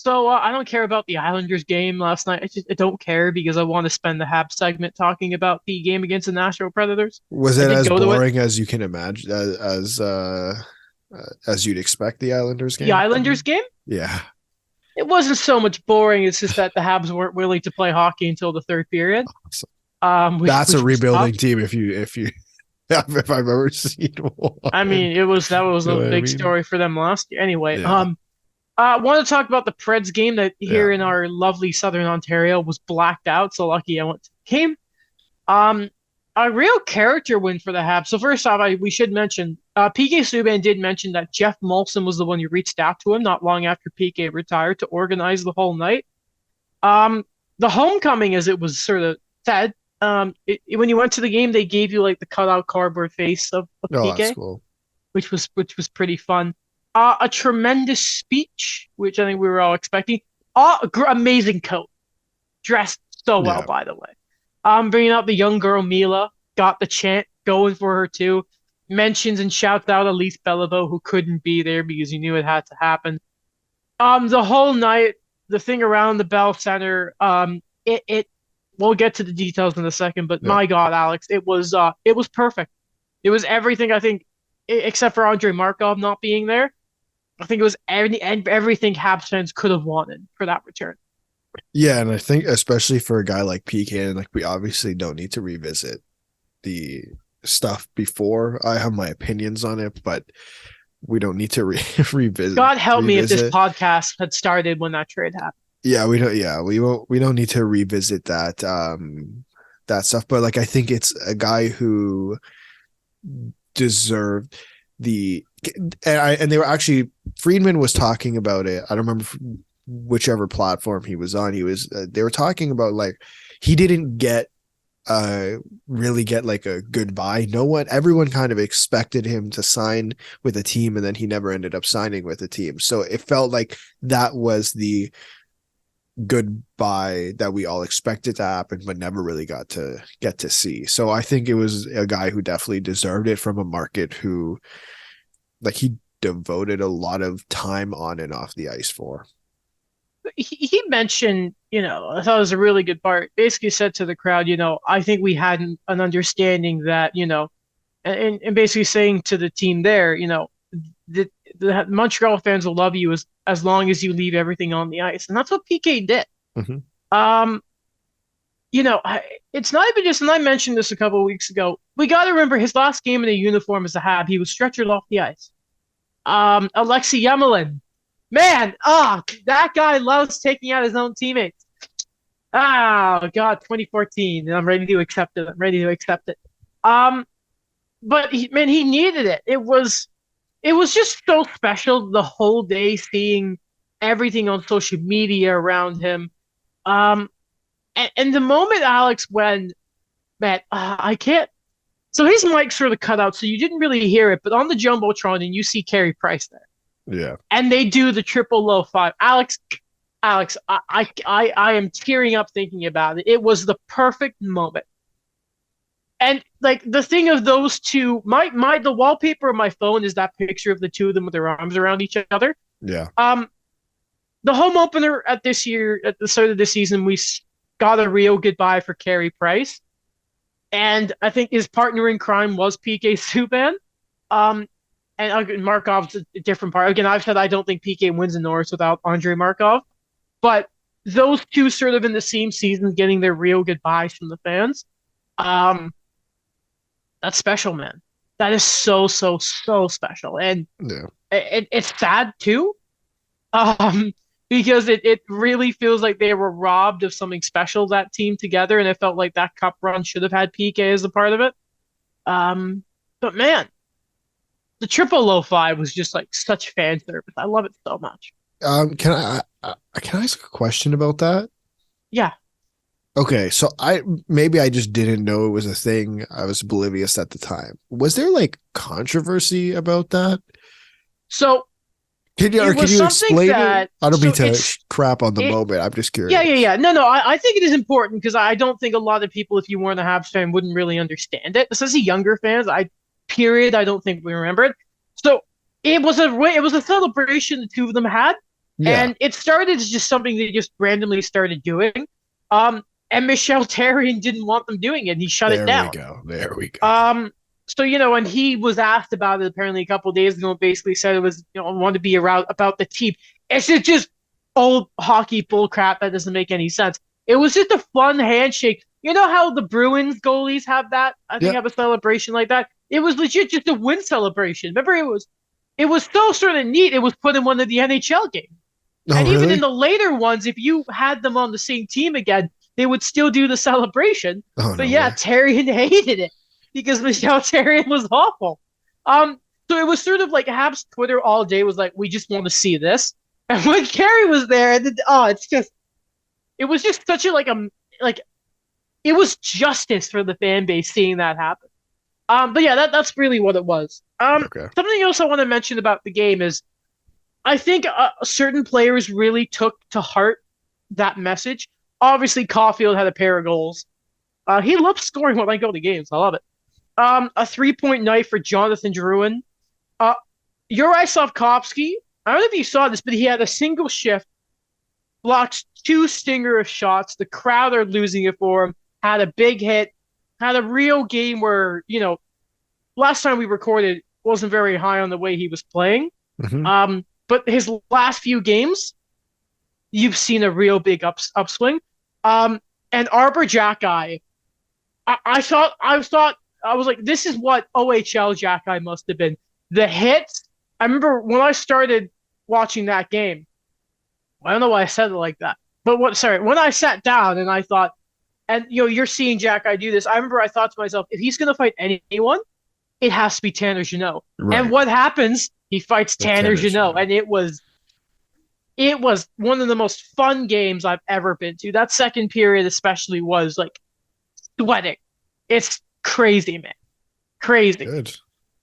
So I don't care about the Islanders game last night. I don't care because I want to spend the Habs segment talking about the game against the Nashville Predators. Was I it did as go to it. boring as you can imagine, as you'd expect the Islanders The game? Islanders game, Yeah. it wasn't so much boring. It's just that the Habs weren't willing to play hockey until the third period, So that's a which was tough. rebuilding team if you if I've ever seen I one. mean, that was You a know what I big mean? story for them last year. Anyway, Yeah. I want to talk about the Preds game that Yeah. here in our lovely Southern Ontario was blacked out. So lucky I went to the game. Um, a real character win for the Habs. So first off, we should mention PK Subban did mention that Jeff Molson was the one who reached out to him not long after PK retired to organize the whole night. Um, the homecoming, as it was sort of said, when you went to the game, they gave you like the cutout cardboard face of Oh, that's PK, cool. which was pretty fun. A tremendous speech, which I think we were all expecting. Amazing coat, dressed so well, Yeah. by the way. Bringing out the young girl Mila, got the chant going for her too. Mentions and shouts out Elise Beliveau, who couldn't be there because he knew it had to happen. The whole night, the thing around the Bell Center, we'll get to the details in a second, but Yeah. my God, Alex, it was perfect. It was everything I think, except for Andre Markov not being there. I think it was everything Habs fans could have wanted for that return. Yeah, and I think especially for a guy like PK, and like we obviously don't need to revisit the stuff before. I have my opinions on it, but we don't need to revisit God help me if this revisit. podcast had started when that trade happened. Yeah, we don't. Yeah, we won't. We don't need to revisit that that stuff. But like, I think it's a guy who deserved the and they were actually Friedman was talking about it. I don't remember whichever platform he was on. He was they were talking about like he didn't get really get like a goodbye. No one, everyone kind of expected him to sign with a team, and then he never ended up signing with a team. So it felt like that was the goodbye that we all expected to happen, but never really got to get to see. So I think it was a guy who definitely deserved it from a market who, like, he devoted a lot of time on and off the ice for. He mentioned, I thought it was a really good part. Basically said to the crowd, I think we had an understanding that, and basically saying to the team there, the, the Montreal fans will love you as long as you leave everything on the ice, and that's what PK did. Mm-hmm. Um, it's not even just, and I mentioned this a couple of weeks ago. We got to remember his last game in a uniform as a Hab, he was stretchered off the ice. Alexei Yemelin, man, that guy loves taking out his own teammates. Oh God, 2014, and I'm ready to accept it. I'm ready to accept it. But he needed it. It was just so special the whole day seeing everything on social media around him. Um, and the moment, Alex, when man, I can't. So his mic's sort of cut out, so you didn't really hear it. But on the jumbotron, and you see Carey Price there, Yeah. and they do the triple low five. Alex, I am tearing up thinking about it. It was the perfect moment. And like the thing of those two, the wallpaper of my phone is that picture of the two of them with their arms around each other. Yeah. Um, the home opener at the start of this season, we got a real goodbye for Carey Price, and I think his partner in crime was PK Subban. Um, and Markov's a different part. Again, I've said I don't think PK wins the Norris without Andre Markov, but those two sort of in the same season getting their real goodbyes from the fans. Um, that's special, man. That is so, so, so special. And Yeah. it's sad too, um, because it really feels like they were robbed of something special, that team together. And it felt like that cup run should have had PK as a part of it. But man, the triple low five was just like such fan service. I love it so much. Can I ask a question about that? Yeah. Okay, so I just didn't know it was a thing. I was oblivious at the time. Was there like controversy about that? So it Can was you something explain it? that I don't mean so to it's crap on the it moment. I'm just yeah, yeah, curious. yeah. No, I think it is important because I don't think a lot of people, if you weren't a Habs fan, wouldn't really understand it. Especially younger fans. I don't think we remember it. So it was a celebration the two of them had. Yeah. And it started as just something they just randomly started doing. And Michel Therrien didn't want them doing it. He shut it There we down. go. There we go. Um, so and he was asked about it apparently a couple of days ago, and basically said it was want to be around about the team. It's just old hockey bull crap that doesn't make any sense. It was just a fun handshake. You know how the Bruins goalies have that? I think Yeah. have a celebration like that. It was legit just a win celebration. Remember, it was so sort of neat. It was put in one of the NHL games. Oh, And even in really? the later ones, if you had them on the same team again, they would still do the celebration. Oh, But no yeah, way. Therrien hated it because Michel Therrien was awful. So it was sort of like Habs Twitter all day was like, we just want to see this. And when Carey was there, it was just such a like it was justice for the fan base seeing that happen. But yeah, that's really what it was. Okay. Something else I want to mention about the game is I think certain players really took to heart that message. Obviously, Caulfield had a pair of goals. He loves scoring when I go to games. I love it. A 3-point night for Jonathan Drouin. Uh, Juraj Slavkovsky, I don't know if you saw this, but he had a single shift, blocked two stinger of shots. The crowd are losing it for him. Had a big hit. Had a real game where, last time we recorded wasn't very high on the way he was playing. Hmm. But his last few games, you've seen a real big upswing. And Arbor Jackeye, I was like, this is what OHL Jackeye must have been. The hits. I remember when I started watching that game. I don't know why I said it like that, but when I sat down and I thought, and you're seeing Jackeye do this. I remember I thought to myself, if he's gonna fight anyone, it has to be Tanner Jeannot. And Right. what happens? He fights With Tanner Tanner Jeannot, Jeannot. and it was one of the most fun games I've ever been to. That second period especially was like sweating. It's crazy, man. Crazy. Good.